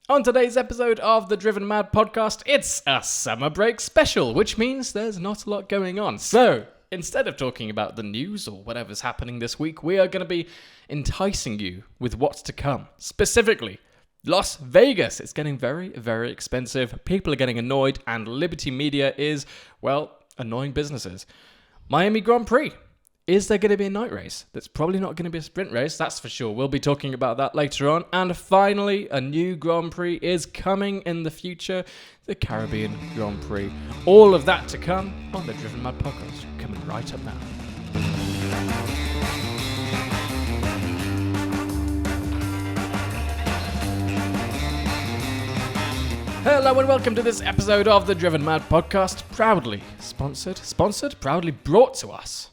On today's episode of the Driven Mad podcast, it's a summer break special, which means there's not a lot going on. So, instead of talking about the news or whatever's happening this week, we are going to be enticing you with what's to come. Specifically, Las Vegas. It's getting very, very expensive. People are getting annoyed, and Liberty Media is, well, annoying businesses. Miami Grand Prix. Is there going to be a night race? That's probably not going to be a sprint race, that's for sure. We'll be talking about that later on. And finally, a new Grand Prix is coming in the future, the Caribbean Grand Prix. All of that to come on the Driven Mad podcast, coming right up now. Hello and welcome to this episode of the Driven Mad podcast, proudly proudly brought to us,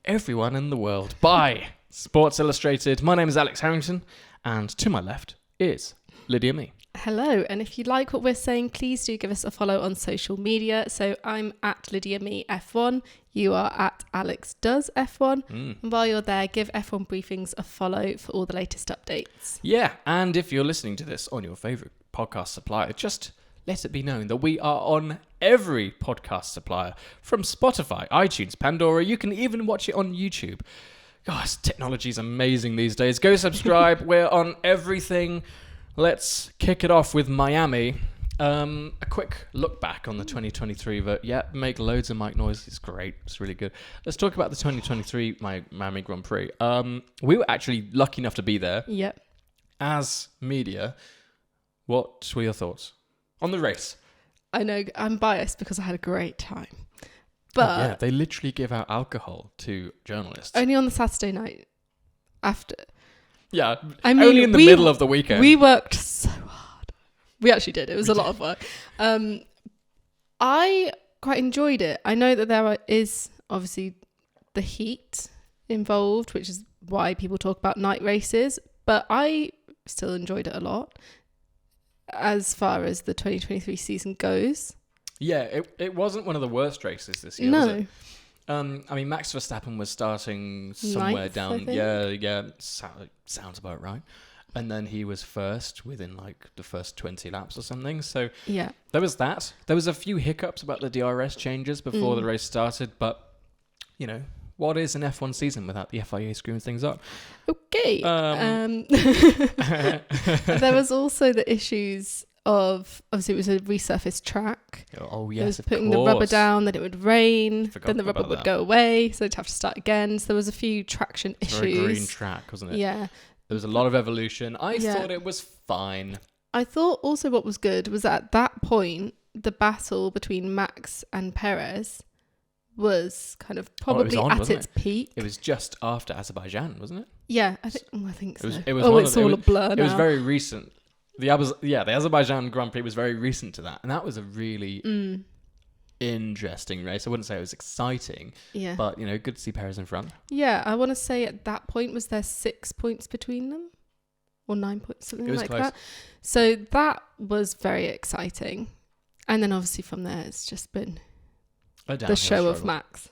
everyone in the world, by Sports Illustrated. My name is Alex Harrington, and to my left is Lydia Me. Hello, and if you like what we're saying, please do give us a follow on social media. So I'm at Lydia Me F1, you are at Alex Does F1, and while you're there, give F1 Briefings a follow for all the latest updates. Yeah, and if you're listening to this on your favourite podcast supplier, just let it be known that we are on every podcast supplier, from Spotify, iTunes, Pandora. You can even watch it on YouTube. Gosh, technology is amazing these days. Go subscribe. We're on everything. Let's kick it off with Miami. A quick look back on the 2023 vote. Yeah, make loads of mic noise. It's great. It's really good. Let's talk about the 2023 Miami Grand Prix. We were actually lucky enough to be there. Yep. As media, what were your thoughts on the race? I know I'm biased because I had a great time. But yeah, they literally give out alcohol to journalists. Only on the Saturday night after. Yeah, I mean, only in the middle of the weekend. We worked so hard. We actually did. It was a lot of work. I quite enjoyed it. I know that there is obviously the heat involved, which is why people talk about night races, but I still enjoyed it a lot as far as the 2023 season goes. Yeah, it wasn't one of the worst races this year, was it? I mean, Max Verstappen was starting somewhere down. Yeah, sounds about right. And then he was first within like the first 20 laps or something. So yeah, there was that. There was a few hiccups about the DRS changes before the race started, but you know, what is an F1 season without the FIA screwing things up? Okay. There was also the issues of, obviously it was a resurfaced track. Oh yes, it was putting the rubber down, then it would rain, then the rubber would go away, so they'd have to start again. So there was a few traction issues. Very green track, wasn't it? Yeah. There was a lot of evolution. I thought it was fine. I thought also what was good was at that point, the battle between Max and Perez was kind of probably at its peak. It was just after Azerbaijan, wasn't it? Yeah, I think so. It's all a blur now. It was very recent. The Azerbaijan Grand Prix was very recent to that, and that was a really interesting race. I wouldn't say it was exciting, but you know, good to see Perez in front. Yeah, I want to say at that point was there 6 points between them, or 9 points, something like close. that. So that was very exciting, and then obviously from there it's just been the show of Max.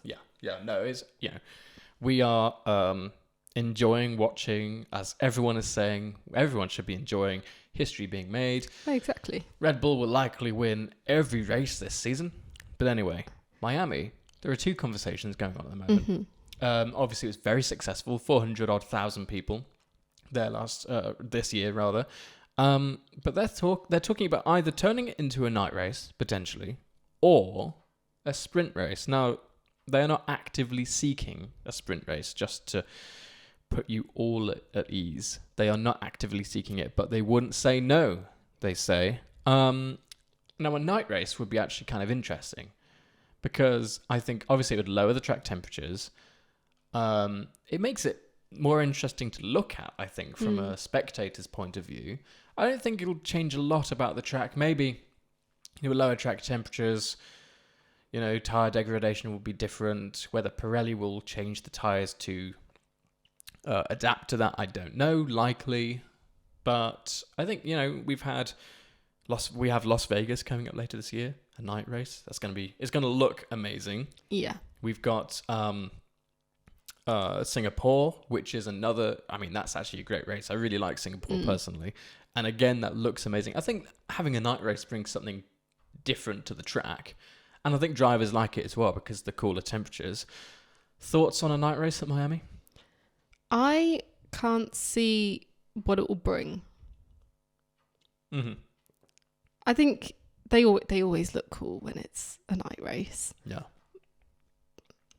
We are enjoying watching, as everyone is saying, everyone should be enjoying history being made. Oh, exactly. Red Bull will likely win every race this season. But anyway, Miami, there are two conversations going on at the moment. Obviously, it was very successful, 400,000 people there this year rather. But they're talking about either turning it into a night race, potentially, or a sprint race. Now, they are not actively seeking a sprint race, just to put you all at ease. They are not actively seeking it, but they wouldn't say no, they say. Now, a night race would be actually kind of interesting, because I think obviously it would lower the track temperatures. It makes it more interesting to look at, I think, from a spectator's point of view. I don't think it'll change a lot about the track. Maybe it will lower track temperatures. You know, tyre degradation will be different. Whether Pirelli will change the tyres to adapt to that, I don't know. Likely. But I think, you know, we have Las Vegas coming up later this year, a night race. It's going to look amazing. Yeah. We've got Singapore, which is another. I mean, that's actually a great race. I really like Singapore personally, and again, that looks amazing. I think having a night race brings something different to the track, and I think drivers like it as well because the cooler temperatures. Thoughts on a night race at Miami? I can't see what it will bring. Mm-hmm. I think they always look cool when it's a night race. Yeah.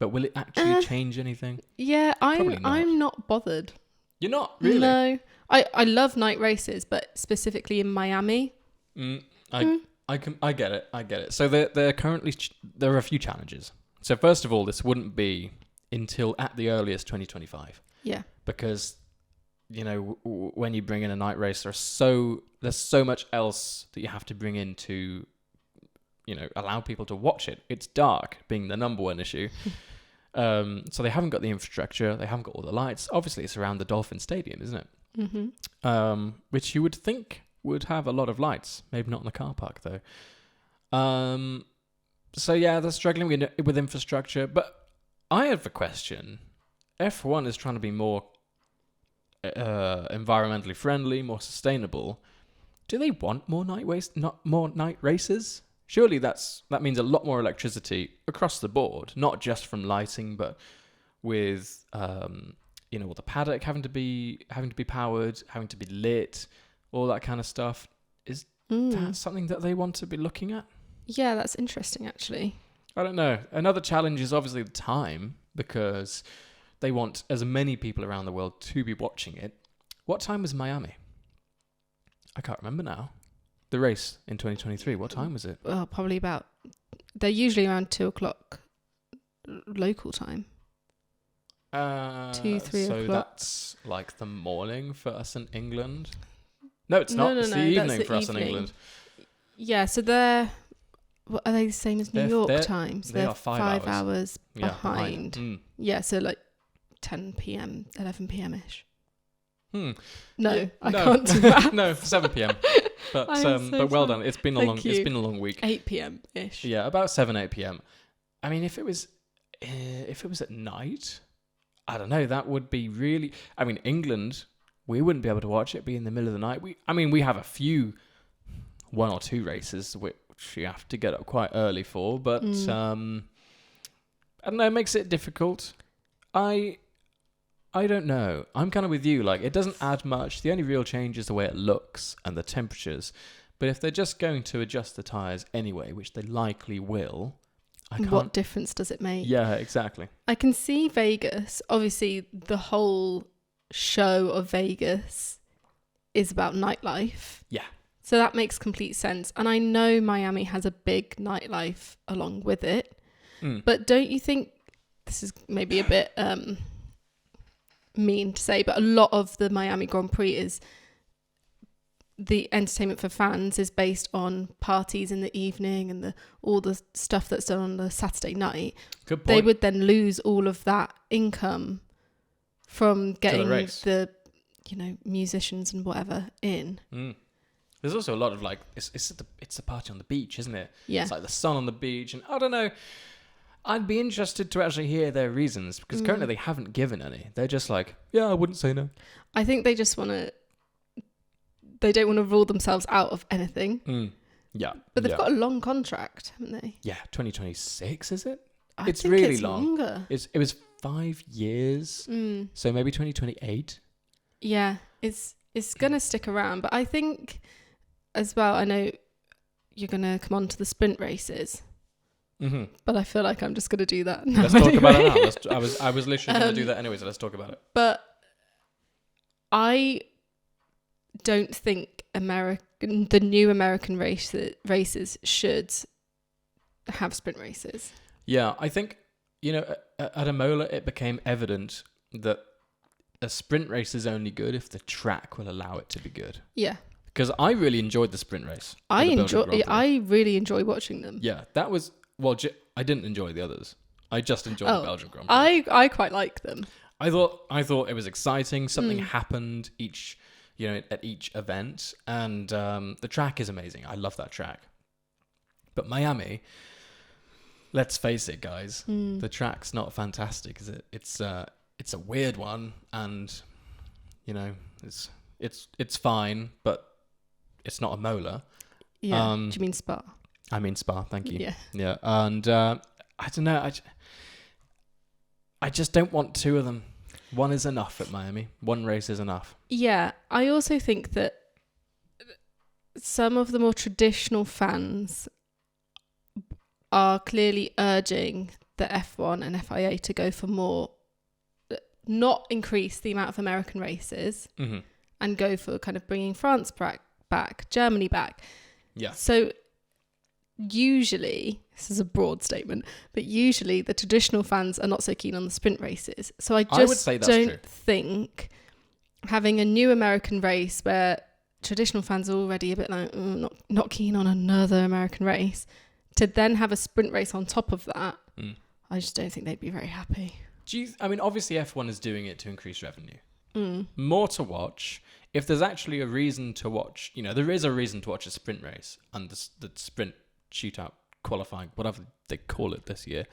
But will it actually change anything? Yeah, Probably not. I'm not bothered. You're not really. No, I love night races, but specifically in Miami. I get it. So there currently there are a few challenges. So first of all, this wouldn't be until at the earliest 2025. Yeah. Because when you bring in a night race, there's so much else that you have to bring in to allow people to watch it. It's dark being the number one issue. So they haven't got the infrastructure. They haven't got all the lights. Obviously, it's around the Dolphin Stadium, isn't it? Mm-hmm. Which you would think would have a lot of lights. Maybe not in the car park, though. So, yeah, they're struggling with infrastructure. But I have a question. F1 is trying to be more environmentally friendly, more sustainable. Do they want more night races? Surely that means a lot more electricity across the board, not just from lighting, but with all the paddock having to be powered, having to be lit, all that kind of stuff. Is that something that they want to be looking at? Yeah, that's interesting, actually. I don't know. Another challenge is obviously the time, because they want as many people around the world to be watching it. What time was Miami? I can't remember now. The race in 2023, what time was it? Well, probably about... They're usually around 2 o'clock local time. 2, 3 so o'clock. that's like the morning for us in England? No, it's not. It's the evening for us in England. Yeah, so they're... What, are they the same as New York times? They are 5 hours behind. Mm. Yeah, so like 10 p.m, 11 p.m-ish. No, I can't do that. No, 7 p.m. But but well done. It's been a long week. 8 p.m-ish. Yeah, about 7-8 p.m. I mean, if it was at night, I don't know. That would be really. I mean, England, we wouldn't be able to watch it. Be in the middle of the night. We have a few, 1 or 2 races which you have to get up quite early for. But I don't know. It makes it difficult. I don't know. I'm kind of with you. Like, it doesn't add much. The only real change is the way it looks and the temperatures. But if they're just going to adjust the tyres anyway, which they likely will, what difference does it make? Yeah, exactly. I can see Vegas. Obviously, the whole show of Vegas is about nightlife. Yeah. So that makes complete sense. And I know Miami has a big nightlife along with it. But don't you think, this is maybe a bit... mean to say, but a lot of the Miami Grand Prix is the entertainment for fans is based on parties in the evening and all the stuff that's done on the Saturday night. Good point. They would then lose all of that income from getting the musicians and whatever in. There's also a lot of it's the party on the beach, isn't it? Yeah. It's like the sun on the beach, and I don't know. I'd be interested to actually hear their reasons, because currently they haven't given any. They're just like, yeah, I wouldn't say no. I think they just want to... They don't want to rule themselves out of anything. Yeah. But they've got a long contract, haven't they? Yeah, 2026, is it? It's think really long. Longer. It was 5 years, so maybe 2028. Yeah, it's going to stick around. But I think as well, I know you're going to come on to the sprint races. Mm-hmm. But I feel like I'm just going to do that now. Let's talk about it now. I was literally going to do that anyway, so let's talk about it. But I don't think the new American races should have sprint races. Yeah, I think, at Imola it became evident that a sprint race is only good if the track will allow it to be good. Yeah. Because I really enjoyed the sprint race. I really enjoy watching them. Yeah, that was... Well, I didn't enjoy the others. I just enjoyed the Belgian Grand Prix. I quite like them. I thought it was exciting. Something happened at each event, and the track is amazing. I love that track. But Miami, let's face it, guys, the track's not fantastic, is it? it's a weird one, and you know, it's fine, but it's not a molar. Yeah. Do you mean Spa? I mean Spa. Thank you. Yeah. Yeah, and I don't know. I just don't want two of them. One is enough at Miami. One race is enough. Yeah, I also think that some of the more traditional fans are clearly urging the F1 and FIA to go for more, not increase the amount of American races, and go for kind of bringing France back, Germany back. Yeah. So usually, this is a broad statement, but usually the traditional fans are not so keen on the sprint races. So I would just say that's don't true. think having a new American race where traditional fans are already a bit like, not keen on another American race, to then have a sprint race on top of that, I just don't think they'd be very happy. Obviously F1 is doing it to increase revenue. More to watch. If there's actually a reason to watch, there is a reason to watch a sprint race and the sprint shootout qualifying, whatever they call it this year.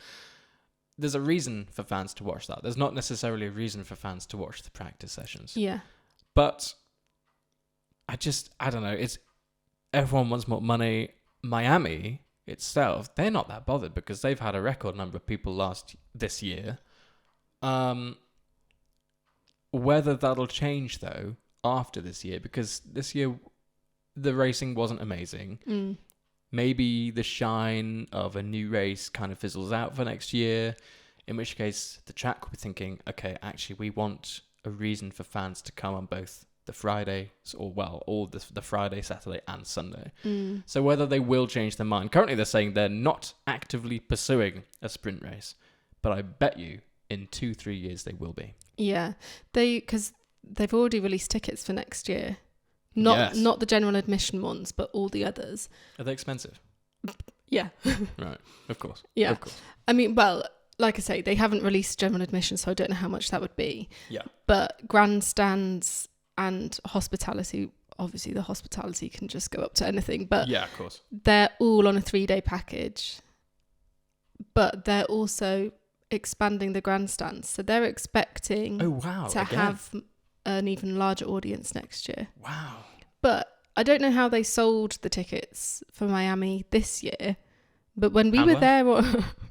There's a reason for fans to watch that. There's not necessarily a reason for fans to watch the practice sessions. Yeah. But I don't know. Everyone wants more money. Miami itself, they're not that bothered because they've had a record number of people this year. Whether that'll change though after this year, because this year the racing wasn't amazing. Maybe the shine of a new race kind of fizzles out for next year, in which case the track will be thinking, okay, actually we want a reason for fans to come on both the Friday, all the Friday, Saturday and Sunday. So whether they will change their mind. Currently they're saying they're not actively pursuing a sprint race, but I bet you in 2-3 years they will be. Yeah, because they've already released tickets for next year. Not the general admission ones, but all the others. Are they expensive? Yeah. Right, of course. Yeah. Of course. I mean, well, like I say, they haven't released general admission, so I don't know how much that would be. Yeah. But grandstands and hospitality, obviously the hospitality can just go up to anything, but yeah, of course. They're all on a 3-day package. But they're also expanding the grandstands. So they're expecting to have an even larger audience next year. Wow. But I don't know how they sold the tickets for Miami this year. But when we were there,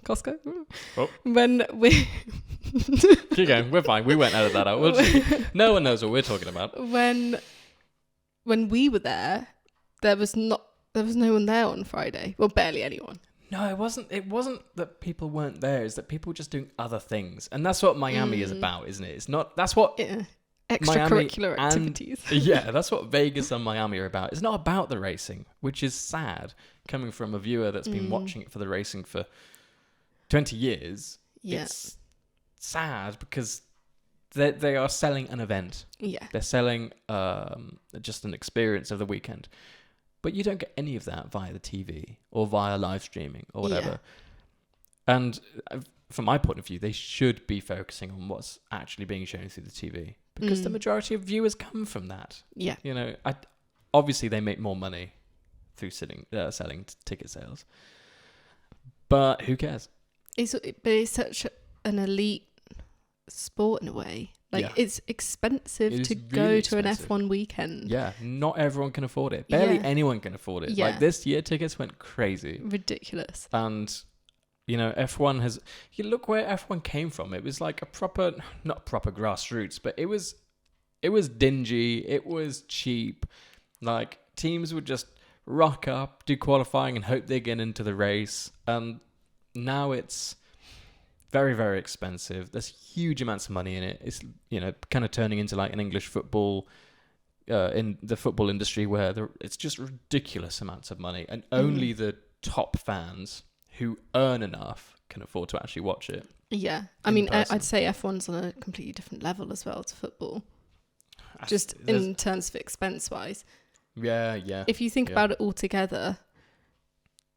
Costco? Oh. When we... Keep going, we're fine. We won't edit that out. No one knows what we're talking about. When we were there, there was no one there on Friday. Well, barely anyone. No, it wasn't that people weren't there. It's that people were just doing other things. And that's what Miami is about, isn't it? It's not... That's what... Yeah. Extracurricular activities. Yeah, that's what Vegas and Miami are about. It's not about the racing, which is sad. Coming from a viewer that's been watching it for the racing for 20 years, it's sad because they are selling an event. Yeah. They're selling just an experience of the weekend. But you don't get any of that via the TV or via live streaming or whatever. Yeah. And from my point of view, they should be focusing on what's actually being shown through the TV. Because the majority of viewers come from that. Yeah. Obviously they make more money through selling ticket sales. But who cares? It's such an elite sport in a way. It's expensive to go to an F1 weekend. Yeah, not everyone can afford it. Barely anyone can afford it. Yeah. This year, tickets went crazy. Ridiculous. And... F1 has... You look where F1 came from. It was like not proper grassroots, but it was dingy. It was cheap. Like, teams would just rock up, do qualifying, and hope they get into the race. And now it's very, very expensive. There's huge amounts of money in it. It's, kind of turning into like an English football... in the football industry where it's just ridiculous amounts of money. And only the top fans... who earn enough can afford to actually watch it. Yeah. I mean, I'd say F1's on a completely different level as well to football. Just in terms of expense-wise. Yeah, yeah. If you think about it all together,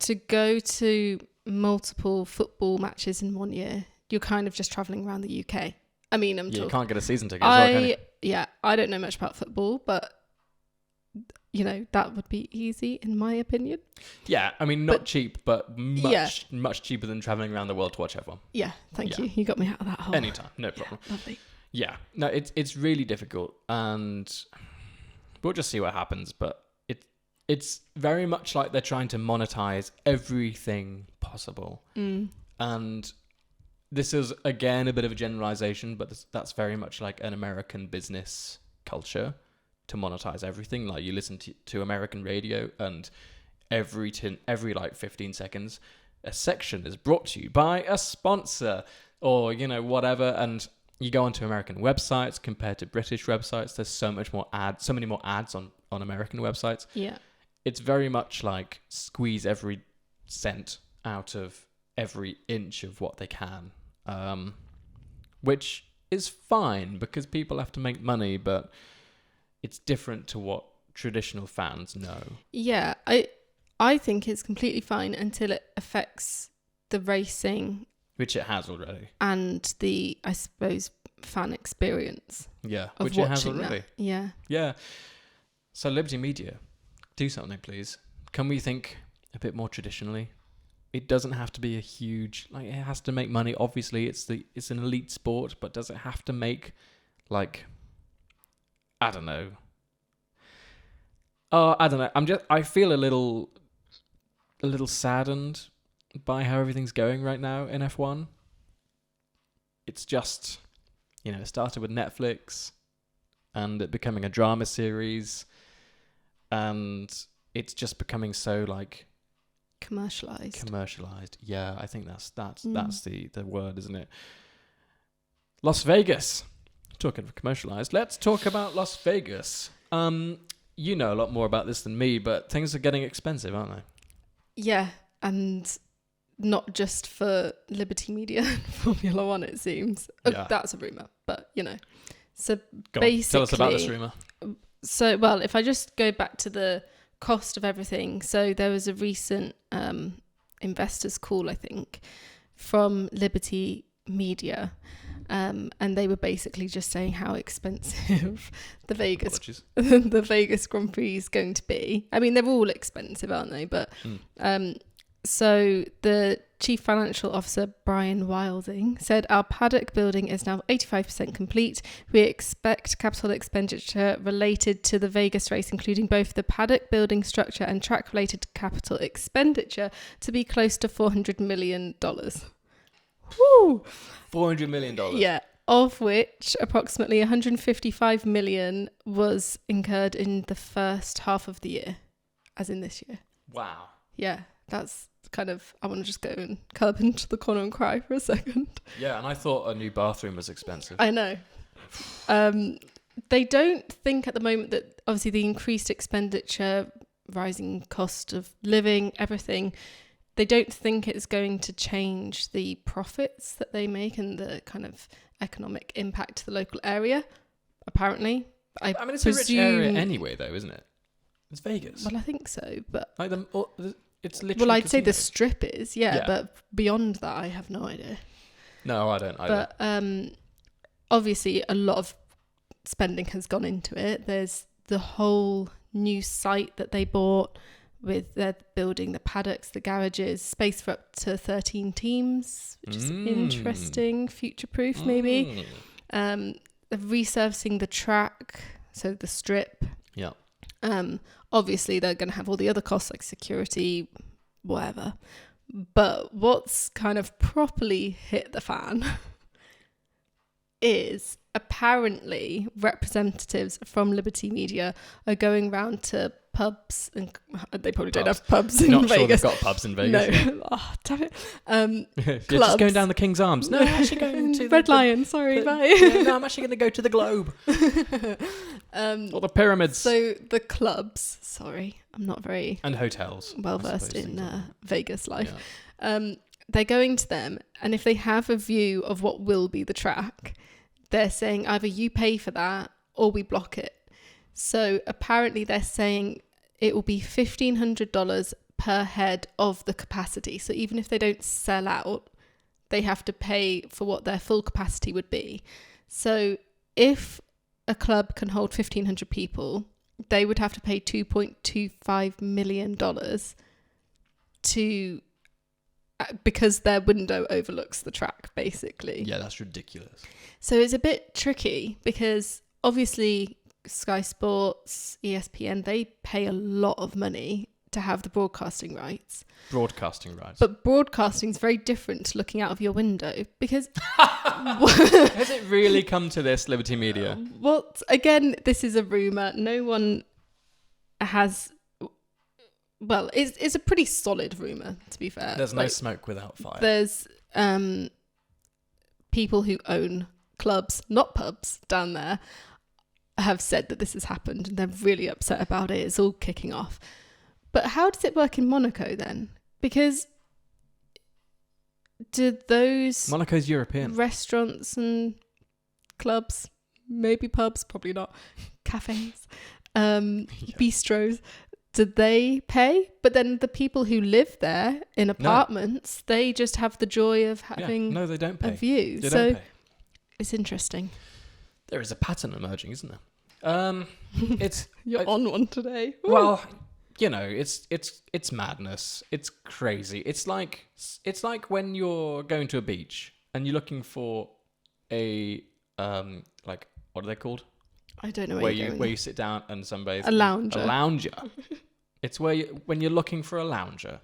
to go to multiple football matches in 1 year, you're kind of just travelling around the UK. I mean, you can't get a season ticket as well, can you? Yeah, I don't know much about football, but you know, that would be easy in my opinion. Yeah, I mean, not cheap, but Yeah. much cheaper than traveling around the world to watch F1. Yeah, thank Yeah. you. You got me out of that hole. Anytime, no problem. Yeah, lovely. Yeah, no, it's really difficult, and we'll just see what happens. But it's very much like they're trying to monetize everything possible, and this is again a bit of a generalization, but that's very much like an American business culture to monetize everything. Like you listen to American radio, and every like 15 seconds, a section is brought to you by a sponsor, or you know whatever, and you go onto American websites compared to British websites. There's so many more ads on American websites. Yeah. It's very much like squeeze every cent out of every inch of what they can, which is fine because people have to make money, but it's different to what traditional fans know. Yeah, I think it's completely fine until it affects the racing, Which it has already. and the, I suppose, fan experience Yeah, of which it has watching already. that. Yeah. Yeah. So Liberty Media, do something, please. Can we think a bit more traditionally? It doesn't have to be a huge, like, it has to make money. Obviously, it's an elite sport, but does it have to make, like, I don't know. I don't know. I feel a little saddened by how everything's going right now in F1. It's just, you know, it started with Netflix and it becoming a drama series, and it's just becoming so like Commercialized. Yeah, I think that's the word, isn't it? Las Vegas. Talking of commercialized, let's talk about Las Vegas. You know a lot more about this than me, but things are getting expensive, aren't they? Yeah, and not just for Liberty Media and Formula One, it seems. Yeah. That's a rumour, but you know. So Go on, basically, tell us about this rumour. So, well, if I just go back to the cost of everything. So there was a recent investors call, I think, from Liberty Media. And they were basically just saying how expensive the Vegas Grand Prix is going to be. I mean, they're all expensive, aren't they? But so the Chief Financial Officer, Brian Wilding, said, our paddock building is now 85% complete. We expect capital expenditure related to the Vegas race, including both the paddock building structure and track-related capital expenditure, to be close to $400 million. Woo! $400 million. Yeah, of which approximately 155 million was incurred in the first half of the year, as in this year. Wow. Yeah, that's kind of, I want to just go and curl up into the corner and cry for a second. Yeah, and I thought a new bathroom was expensive. I know. They don't think at the moment that obviously the increased expenditure, rising cost of living, everything, they don't think it's going to change the profits that they make and the kind of economic impact to the local area, apparently. I mean, it's a rich area anyway, though, isn't it? It's Vegas. Well, I think so, but... Like it's literally... Well, I'd say the strip is, yeah, but beyond that, I have no idea. No, I don't either. But obviously, a lot of spending has gone into it. There's the whole new site that they bought, with they're building the paddocks, the garages, space for up to 13 teams, which is interesting, future-proof maybe. They're resurfacing the track, so the strip. Yeah. Obviously, they're going to have all the other costs like security, whatever. But what's kind of properly hit the fan is apparently representatives from Liberty Media are going round to pubs, and they probably don't have pubs in Not Vegas. sure they've got pubs in Vegas. No, oh, damn it. You're just going down the King's Arms. No, I'm actually going to Red Lion. Sorry, bye. Yeah, no, I'm actually going to go to the Globe or the pyramids. So the clubs. Sorry, I'm not very and hotels. well versed in Vegas life. Yeah. They're going to them, and if they have a view of what will be the track, they're saying either you pay for that or we block it. So apparently they're saying it will be $1,500 per head of the capacity. So even if they don't sell out, they have to pay for what their full capacity would be. So if a club can hold 1,500 people they would have to pay $2.25 million to because their window overlooks the track, basically. Yeah, that's ridiculous. So it's a bit tricky because obviously Sky Sports, ESPN, they pay a lot of money to have the broadcasting rights. Broadcasting rights. But broadcasting is very different to looking out of your window because... Has it really come to this, Liberty Media? Well, again, this is a rumour. No one has... Well, it's a pretty solid rumour, to be fair. There's no smoke without fire. There's people who own clubs, not pubs, down there, have said that this has happened and they're really upset about it. It's all kicking off. But how does it work in Monaco then? Because do those... Monaco's European. Restaurants and clubs, maybe pubs, probably not, cafes, bistros, do they pay? But then the people who live there in apartments, they just have the joy of having no, they don't pay. a view. They so don't pay. It's interesting. There is a pattern emerging, isn't there? It's You're on one today. Ooh. Well, you know, it's madness. It's crazy. It's like when you're going to a beach and you're looking for a like, what are they called? I don't know where you sit down and sunbathe. A lounger. A lounger. It's when you're looking for a lounger.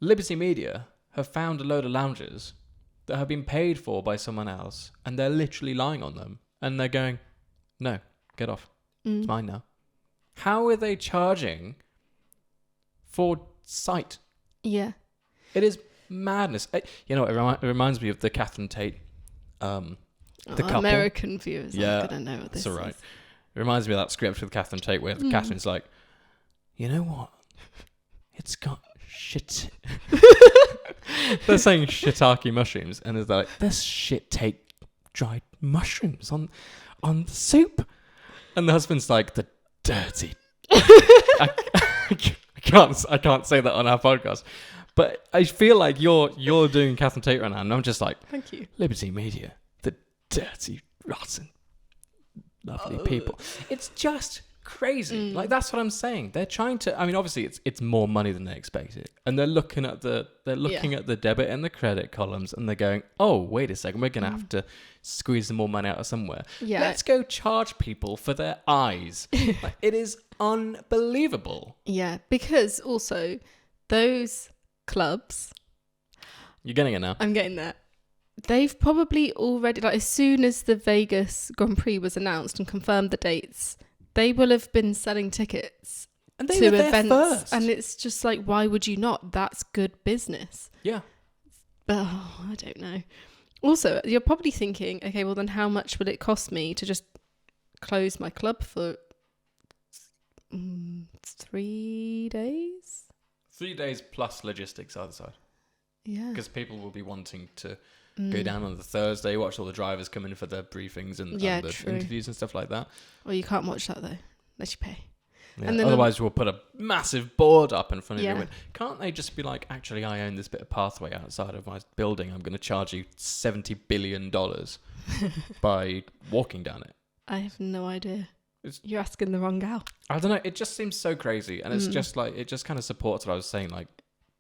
Liberty Media have found a load of loungers that have been paid for by someone else, and they're literally lying on them, and they're going, "No, get off. It's mine now." How are they charging for sight? Yeah. It is madness. You know, it reminds me of the Catherine Tate, the couple. American viewers Yeah, are going to know what this that's all right. is. It reminds me of that script with Catherine Tate where Catherine's like, you know what? It's got shit. They're saying shiitake mushrooms, and they're like, there's shit take dried mushrooms on the soup. And the husband's like, the dirty. I can't say that on our podcast. But I feel like you're doing Catherine Tate right now, and I'm just like, thank you. Liberty Media, the dirty, rotten, lovely people. It's just crazy. Like, that's what I'm saying. They're trying to. I mean, obviously, it's more money than they expected, and they're looking at the debit and the credit columns, and they're going, oh, wait a second, we're gonna have to squeeze some more money out of somewhere. Yeah. Let's go charge people for their eyes. Like, it is unbelievable. Yeah, because also those clubs, You're getting it now. I'm getting there. They've probably already, like, as soon as the Vegas Grand Prix was announced and confirmed the dates, they will have been selling tickets And they to were there events. first. And it's just like, why would you not? That's good business. Yeah. Oh, I don't know. Also, you're probably thinking, okay, well then how much will it cost me to just close my club for 3 days? 3 days plus logistics either side. Yeah. Because people will be wanting to go down on the Thursday, watch all the drivers come in for their briefings and the true. interviews and stuff like that. Well, you can't watch that though, unless you pay. Yeah. And then Otherwise, we'll put a massive board up in front of Yeah. your window. Can't they just be like, actually, I own this bit of pathway outside of my building. I'm going to charge you $70 billion by walking down it. I have no idea. It's- You're asking the wrong gal. I don't know. It just seems so crazy. And it's just like, it just kind of supports what I was saying. Like,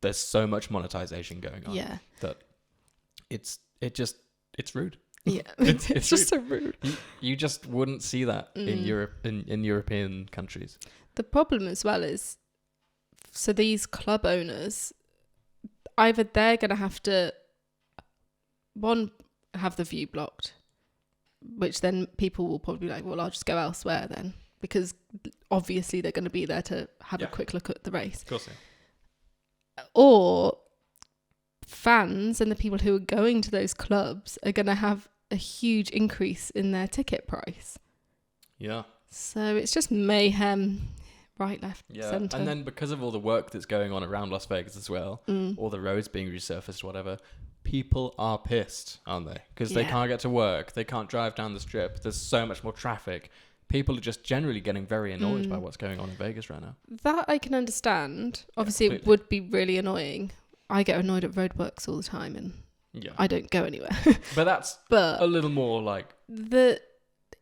there's so much monetization going on Yeah. that it's rude. Yeah. It's just so rude. You just wouldn't see that in Europe, in European countries. The problem as well is, so these club owners, either they're going to have to, one, have the view blocked, which then people will probably be like, well, I'll just go elsewhere then, because obviously they're going to be there to have a quick look at the race. Of course, yeah. Or fans and the people who are going to those clubs are going to have a huge increase in their ticket price. Yeah. So it's just mayhem, right, left, Yeah. centre. And then because of all the work that's going on around Las Vegas as well, all the roads being resurfaced, whatever, people are pissed, aren't they? Because they can't get to work. They can't drive down the strip. There's so much more traffic. People are just generally getting very annoyed by what's going on in Vegas right now. That I can understand. Obviously, it would be really annoying. I get annoyed at roadworks all the time and I don't go anywhere. But that's but a little more like...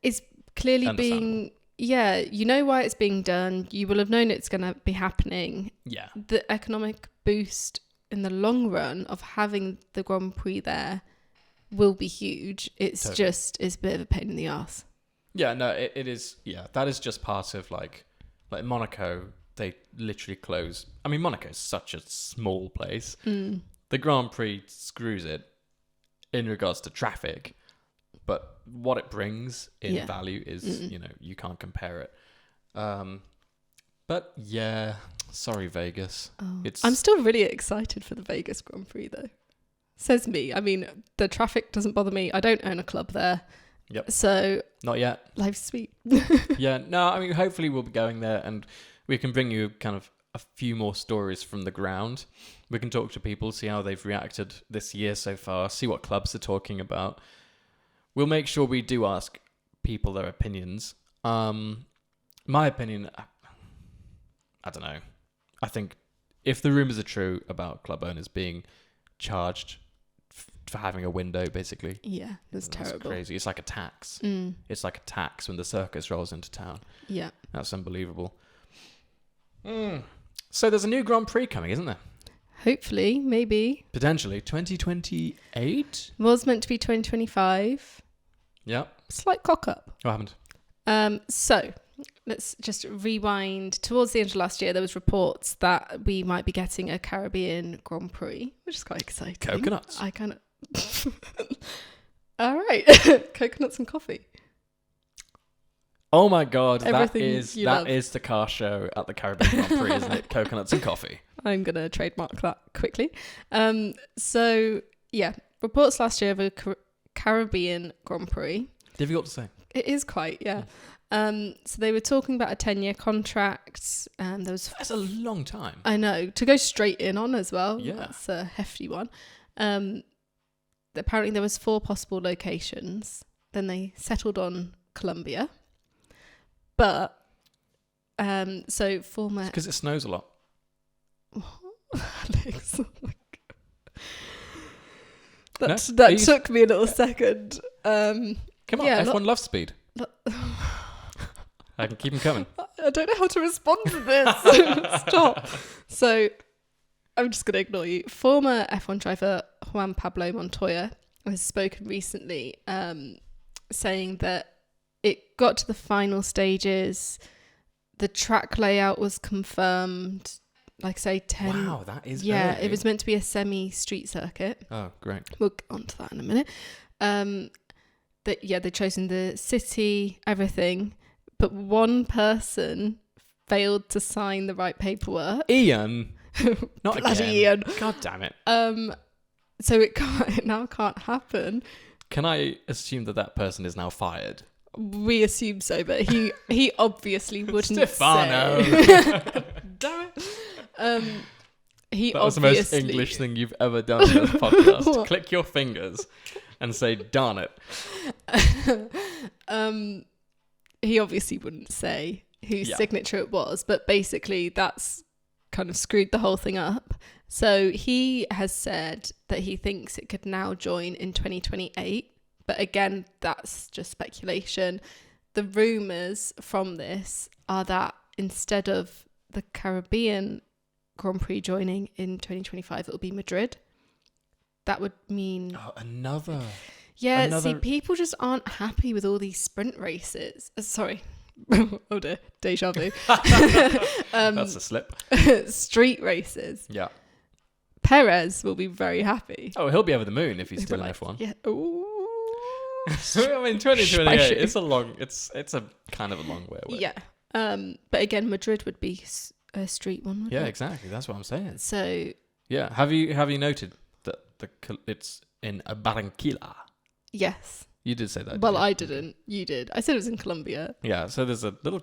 it's clearly being... yeah, you know why it's being done. You will have known it's going to be happening. Yeah. The economic boost in the long run of having the Grand Prix there will be huge. It's Totally. it's a bit of a pain in the ass. Yeah, no, it is. Yeah, that is just part of like Monaco. They literally close. I mean, Monaco is such a small place. The Grand Prix screws it in regards to traffic, but what it brings in value is, you can't compare it. But yeah, sorry, Vegas. Oh. I'm still really excited for the Vegas Grand Prix, though. Says me. I mean, the traffic doesn't bother me. I don't own a club there. Yep. So not yet. Life's sweet. Yeah. No, I mean, hopefully we'll be going there and we can bring you kind of a few more stories from the ground. We can talk to people, see how they've reacted this year so far, see what clubs are talking about. We'll make sure we do ask people their opinions. My opinion, I don't know. I think if the rumours are true about club owners being charged for having a window, basically. Yeah, that's terrible. Crazy. It's like a tax. It's like a tax when the circus rolls into town. Yeah. That's unbelievable. So there's a new Grand Prix coming, isn't there? Hopefully, maybe. Potentially. 2028? Was meant to be 2025. Yeah. Slight cock up. What happened? So let's just rewind. Towards the end of last year, there was reports that we might be getting a Caribbean Grand Prix, which is quite exciting. Coconuts. I kind of... All right. Coconuts and coffee. Oh my God, Everything that is the car show at the Caribbean Grand Prix, isn't it? Coconuts and coffee. I'm going to trademark that quickly. So, yeah, reports last year of a Caribbean Grand Prix. Difficult to say. It is quite, yeah. So they were talking about a 10-year contract. That's a long time. I know, to go straight in on as well. Yeah. That's a hefty one. Apparently there was 4 possible locations. Then they settled on Colombia. But, so former... It's because it snows a lot. Alex, oh my God. That took me a little second. Come on, yeah, F1 loves speed. I can keep them coming. I don't know how to respond to this. Stop. So, I'm just going to ignore you. Former F1 driver Juan Pablo Montoya has spoken recently saying that it got to the final stages. The track layout was confirmed. Like I say, 10. Wow, that is yeah, early. it was meant to be a semi-street circuit. Oh, great. We'll get onto that in a minute. They'd chosen the city, everything, but one person failed to sign the right paperwork. Ian, not Bloody again. Ian. God damn it. So it now can't happen. Can I assume that person is now fired? We assume so, but he obviously wouldn't Stefano. say. Damn it. That was the most English thing you've ever done in this podcast. Click your fingers and say, darn it. He obviously wouldn't say whose signature it was, but basically that's kind of screwed the whole thing up. So he has said that he thinks it could now join in 2028. But again, that's just speculation. The rumours from this are that instead of the Caribbean Grand Prix joining in 2025, it will be Madrid. That would mean... Oh, another... Yeah, see, people just aren't happy with all these sprint races. Sorry. Oh dear, deja vu. That's a slip. Street races. Yeah. Perez will be very happy. Oh, he'll be over the moon if he's still in like, F1. Yeah. Ooh. I mean, 2028, it's a kind of a long way away. Yeah. But again, Madrid would be a street one, wouldn't Yeah, it? exactly. That's what I'm saying. So... Yeah. Have you noted that it's in Barranquilla? Yes. You did say that. Well, I didn't. You did. I said it was in Colombia. Yeah. So there's a little.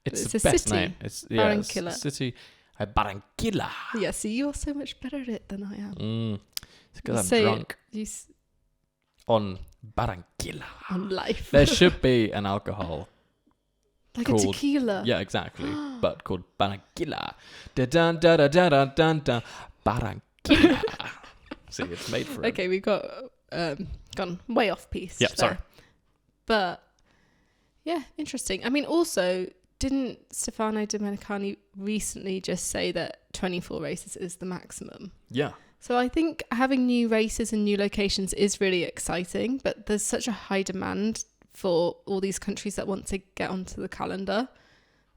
It's the a best city. name. It's Barranquilla. It's a city. Barranquilla. Yeah. See, you're so much better at it than I am. It's because I'm drunk on Barranquilla. On life. There should be an alcohol. Like called, a tequila. Yeah, exactly. But called Barranquilla. Da-dun, da-da-da-dun, dun-dun. Barranquilla. See, it's made for we got gone way off piece. Yeah, there. sorry. But Yeah, interesting. I mean, also, didn't Stefano Domenicali recently just say that 24 races is the maximum? Yeah. So I think having new races and new locations is really exciting, but there's such a high demand for all these countries that want to get onto the calendar.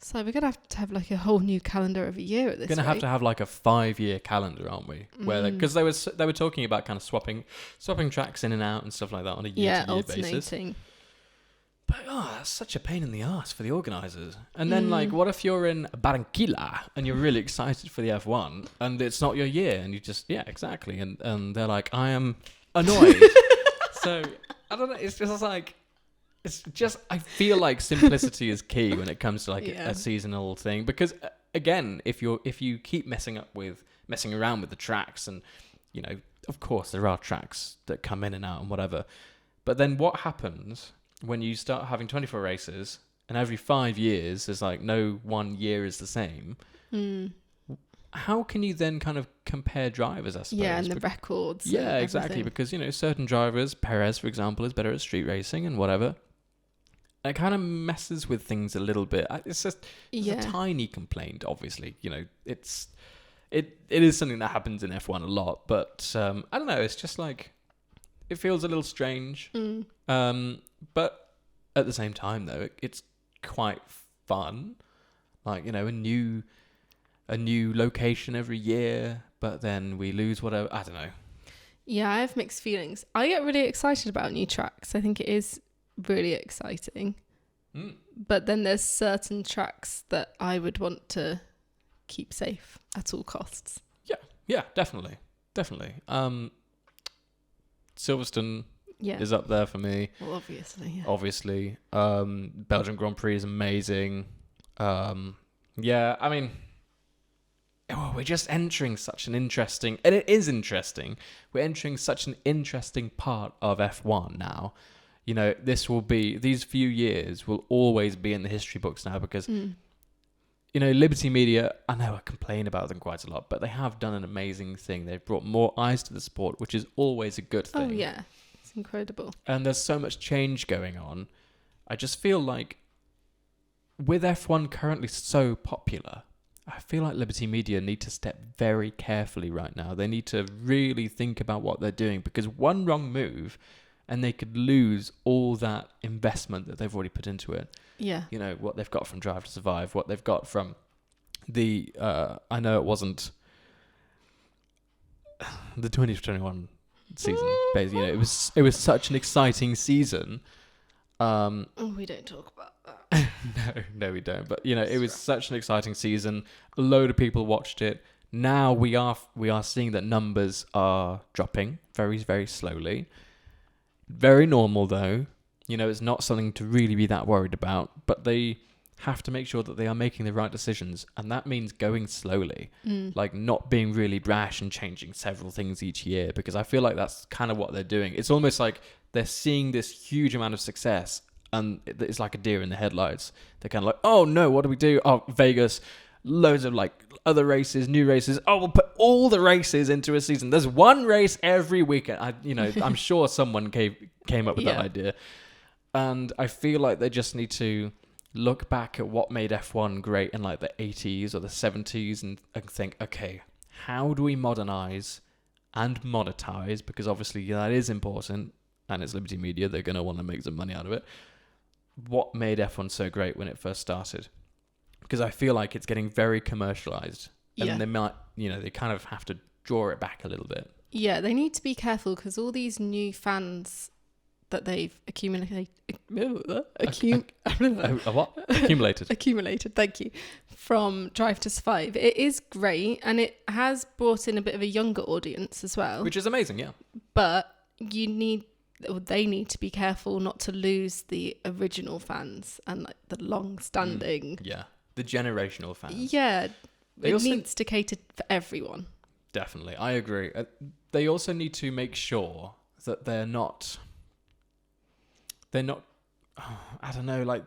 So we're going to have like a whole new calendar every year at this Going to have like a 5-year calendar, aren't we? Where because they were talking about kind of swapping tracks in and out and stuff like that on a year-to-year basis. But that's such a pain in the ass for the organisers. And then like, what if you're in Barranquilla and you're really excited for the F1 and it's not your year and you just exactly and they're like, I am annoyed. So I don't know. It's just like. It's just, I feel like simplicity is key when it comes to like a seasonal thing, because again, if you keep messing around with the tracks, and you know, of course there are tracks that come in and out and whatever, but then what happens when you start having 24 races and every 5 years there's like no 1 year is the same? How can you then kind of compare drivers, I suppose? Yeah, and the records. Yeah, exactly, because you know, certain drivers, Perez for example, is better at street racing and whatever. It kind of messes with things a little bit. It's just a tiny complaint, obviously. You know, it is something that happens in F1 a lot, but I don't know. It's just like, it feels a little strange. But at the same time, though, it's quite fun. Like, you know, a new location every year, but then we lose whatever. I don't know. Yeah, I have mixed feelings. I get really excited about new tracks. I think it is really exciting, but then there's certain tracks that I would want to keep safe at all costs. Yeah, definitely. Silverstone is up there for me. Well, obviously. Belgian Grand Prix is amazing. I mean, we're just entering such an interesting, and it is interesting, we're entering such an interesting part of F1 now. You know, these few years will always be in the history books now, because, you know, Liberty Media, I know I complain about them quite a lot, but they have done an amazing thing. They've brought more eyes to the sport, which is always a good thing. Oh, yeah. It's incredible. And there's so much change going on. I just feel like with F1 currently so popular, I feel like Liberty Media need to step very carefully right now. They need to really think about what they're doing, because one wrong move and they could lose all that investment that they've already put into it. Yeah. You know, what they've got from Drive to Survive, what they've got from the, I know it wasn't the 2021 season, but, you know, it was such an exciting season. We don't talk about that. No, we don't. But, you know, it was such an exciting season. A load of people watched it. Now we are seeing that numbers are dropping very, very slowly. Very normal, though. You know, it's not something to really be that worried about, but they have to make sure that they are making the right decisions, and that means going slowly, like not being really brash and changing several things each year, because I feel like that's kind of what they're doing. It's almost like they're seeing this huge amount of success, and it's like a deer in the headlights. They're kind of like, oh no, what do we do? Oh, Vegas, loads of like other races, new races. Oh, we'll put all the races into a season. There's one race every weekend. I'm sure someone came up with that idea. And I feel like they just need to look back at what made F1 great in like the 80s or the 70s and think, okay, how do we modernize and monetize? Because obviously that is important, and it's Liberty Media. They're going to want to make some money out of it. What made F1 so great when it first started? Because I feel like it's getting very commercialized, and they might, they kind of have to draw it back a little bit. Yeah, they need to be careful, because all these new fans that they've accumulated, thank you, from Drive to Survive, it is great, and it has brought in a bit of a younger audience as well, which is amazing. Yeah, but they need to be careful not to lose the original fans and like the long-standing, the generational fans. Yeah, it needs to cater for everyone. Definitely, I agree. They also need to make sure that they're not. I don't know, like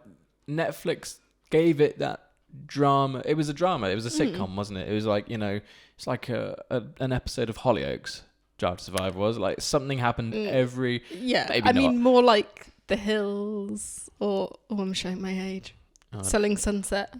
Netflix gave it that drama. It was a drama. It was a sitcom, wasn't it? It was like, it's like an episode of Hollyoaks. Drive to Survive was like something happened every. Yeah, more like The Hills, or I'm showing my age. Oh. Selling Sunset.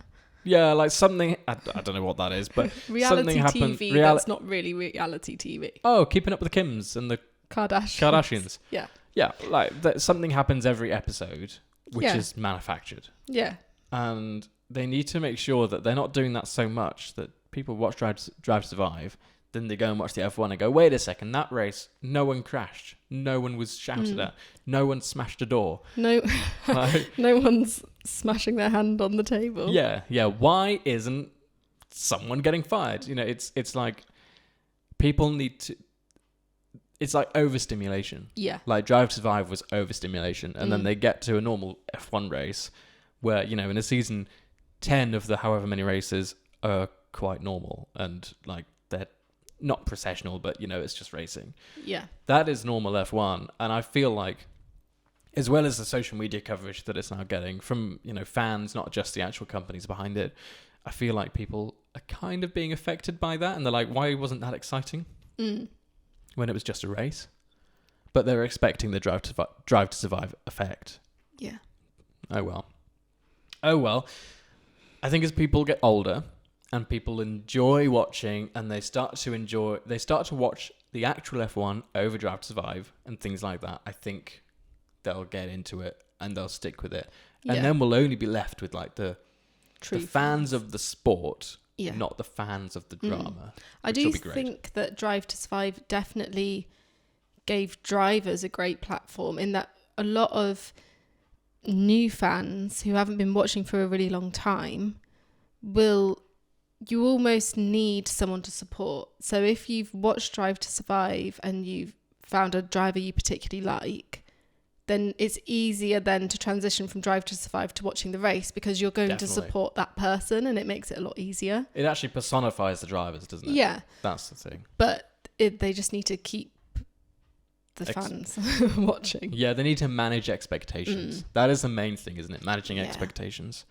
Yeah, like something. I don't know what that is, but Reality something happened. TV. That's not really reality TV. Oh, Keeping Up with the Kims and the Kardashians. Yeah. Yeah, like something happens every episode, which is manufactured. Yeah. And they need to make sure that they're not doing that so much that people watch Drive to Survive, then they go and watch the F1 and go, wait a second, that race, no one crashed, no one was shouted at, no one smashed a door. No, like, no one's smashing their hand on the table. Yeah. Why isn't someone getting fired? You know, it's like people need to. It's like overstimulation. Yeah. Like Drive to Survive was overstimulation, and then they get to a normal F1 race where, you know, in a season, 10 of the however many races are quite normal and like they're not processional, but you know, it's just racing. Yeah. That is normal F1, and I feel like, as well as the social media coverage that it's now getting from, you know, fans, not just the actual companies behind it, I feel like people are kind of being affected by that, and they're like, why wasn't that exciting when it was just a race? But they're expecting the Drive to Survive effect. Yeah. Oh well. I think as people get older and people enjoy watching, and they start to watch the actual F1 over Drive to Survive and things like that, I think they'll get into it and they'll stick with it. Yeah. And then we'll only be left with like the fans of the sport, not the fans of the drama. I do think that Drive to Survive definitely gave drivers a great platform, in that a lot of new fans who haven't been watching for a really long time you almost need someone to support. So if you've watched Drive to Survive and you've found a driver you particularly like, then it's easier then to transition from Drive to Survive to watching the race, because you're going to support that person, and it makes it a lot easier. It actually personifies the drivers, doesn't it? Yeah. That's the thing. But they just need to keep the fans watching. Yeah, they need to manage expectations. That is the main thing, isn't it? Managing expectations.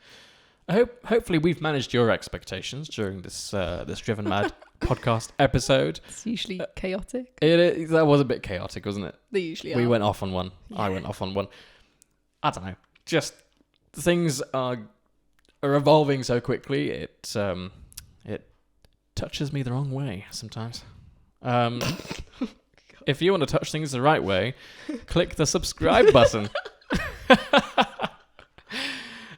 Hopefully we've managed your expectations during this Driven Mad podcast episode. It's usually chaotic. That was a bit chaotic, wasn't it? They usually are. We went off on one. Yeah. I went off on one. I don't know. Just things are evolving so quickly. It touches me the wrong way sometimes. If you want to touch things the right way, click the subscribe button.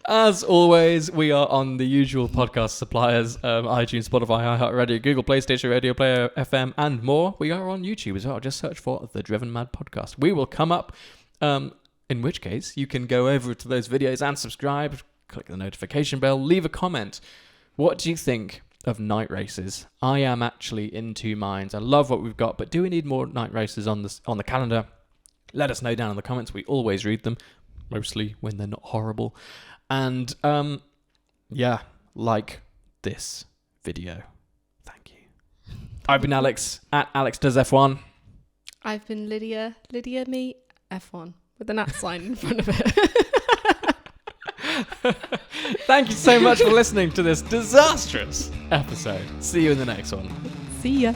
As always, we are on the usual podcast suppliers, iTunes, Spotify, iHeartRadio, Google Play, Stitcher, Radio Player, FM, and more. We are on YouTube as well. Just search for the Driven Mad Podcast. We will come up, in which case you can go over to those videos and subscribe, click the notification bell, leave a comment. What do you think of night races? I am actually in two minds. I love what we've got, but do we need more night races on the calendar? Let us know down in the comments. We always read them, mostly when they're not horrible. And like this video. Thank you. I've been Alex at Alex Does F1. I've been Lydia me F1 with an @ sign in front of it. Thank you so much for listening to this disastrous episode. See you in the next one. See ya.